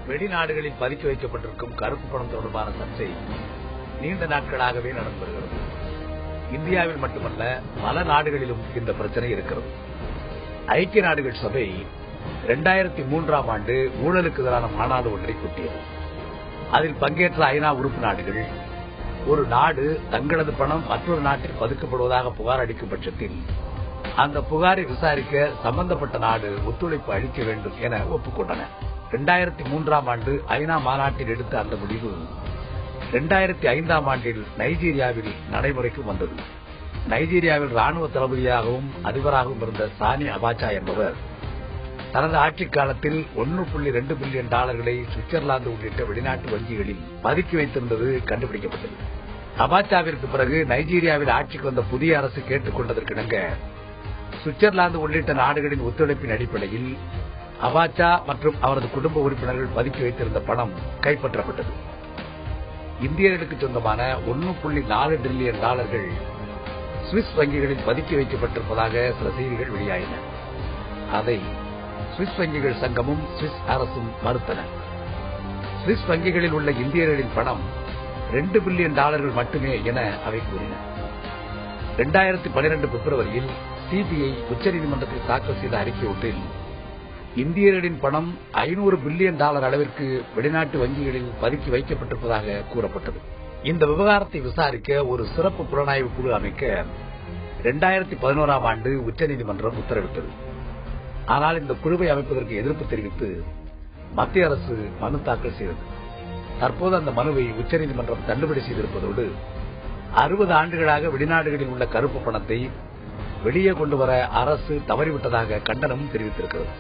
வெளிநாடுகளில் பதுக்கி வைக்கப்பட்டிருக்கும் கருப்பு பணம் தொடர்பான சர்ச்சை நீண்ட நாட்களாகவே நடந்து வருகிறது. இந்தியாவில் மட்டுமல்ல, பல நாடுகளிலும் இந்த பிரச்சனை இருக்கிறது. ஐக்கிய நாடுகள் சபை 2003ஆம் ஆண்டு ஊழலுக்கு எதிரான மாநாடு ஒன்றை கூட்டியது. அதில் பங்கேற்ற ஐநா உறுப்பு நாடுகள் ஒரு நாடு தங்களது பணம் மற்றொரு நாட்டில் பதுக்கப்படுவதாக புகார் அளிக்கும் பட்சத்தில் அந்த புகாரை விசாரிக்க சம்பந்தப்பட்ட நாடு ஒத்துழைப்பு அளிக்க வேண்டும் என ஒப்புக்கொண்டன. 2003ஆம் ஆண்டு ஐநா மாநாட்டில் எடுத்த அந்த முடிவு 2005ஆம் ஆண்டில் நைஜீரியாவில் நடைமுறைக்கு வந்தது. நைஜீரியாவில் ராணுவ தளபதியாகவும் அதிபராகவும் இருந்த சானி அபாச்சா என்பவர் தனது ஆட்சிக் காலத்தில் $1.2 பில்லியன் சுவிட்சர்லாந்து உள்ளிட்ட வெளிநாட்டு வங்கிகளில் பதுக்கி வைத்திருந்தது கண்டுபிடிக்கப்பட்டது. அபாச்சாவிற்கு பிறகு நைஜீரியாவில் ஆட்சிக்கு வந்த புதிய அரசு கேட்டுக் கொண்டதற்கிணங்க சுவிட்சர்லாந்து உள்ளிட்ட நாடுகளின் ஒத்துழைப்பின் அடிப்படையில் அபாச்சா மற்றும் அவரது குடும்ப உறுப்பினர்கள் பதுக்கி வைத்திருந்த பணம் கைப்பற்றப்பட்டது. இந்தியர்களுக்கு சொந்தமான $1.4 டிரில்லியன் சுவிஸ் வங்கிகளில் பதுக்கி வைக்கப்பட்டிருப்பதாக சில செய்திகள் வெளியாயின. அதை சுவிஸ் வங்கிகள் சங்கமும் சுவிஸ் அரசும் மறுத்தன. சுவிஸ் வங்கிகளில் உள்ள இந்தியர்களின் பணம் $2 பில்லியன் மட்டுமே என அவை கூறின. 2012 பிப்ரவரியில் சிபிஐ உச்சநீதிமன்றத்தில் தாக்கல் செய்த அறிக்கை ஒன்றில் இந்தியர்களின் பணம் $500 பில்லியன் அளவிற்கு வெளிநாட்டு வங்கிகளில் பதுக்கி வைக்கப்பட்டிருப்பதாக கூறப்பட்டது. இந்த விவகாரத்தை விசாரிக்க ஒரு சிறப்பு புலனாய்வு குழு அமைக்க 2011ஆம் ஆண்டு உச்சநீதிமன்றம் உத்தரவிட்டது. ஆனால் இந்த குழுவை அமைப்பதற்கு எதிர்ப்பு தெரிவித்து மத்திய அரசு மனு தாக்கல் செய்தது. தற்போது அந்த மனுவை உச்சநீதிமன்றம் தள்ளுபடி செய்திருப்பதோடு 60 ஆண்டுகளாக வெளிநாடுகளில் உள்ள கருப்பு பணத்தை வெளியே கொண்டுவர அரசு தவறிவிட்டதாக கண்டனமும் தெரிவித்திருக்கிறது.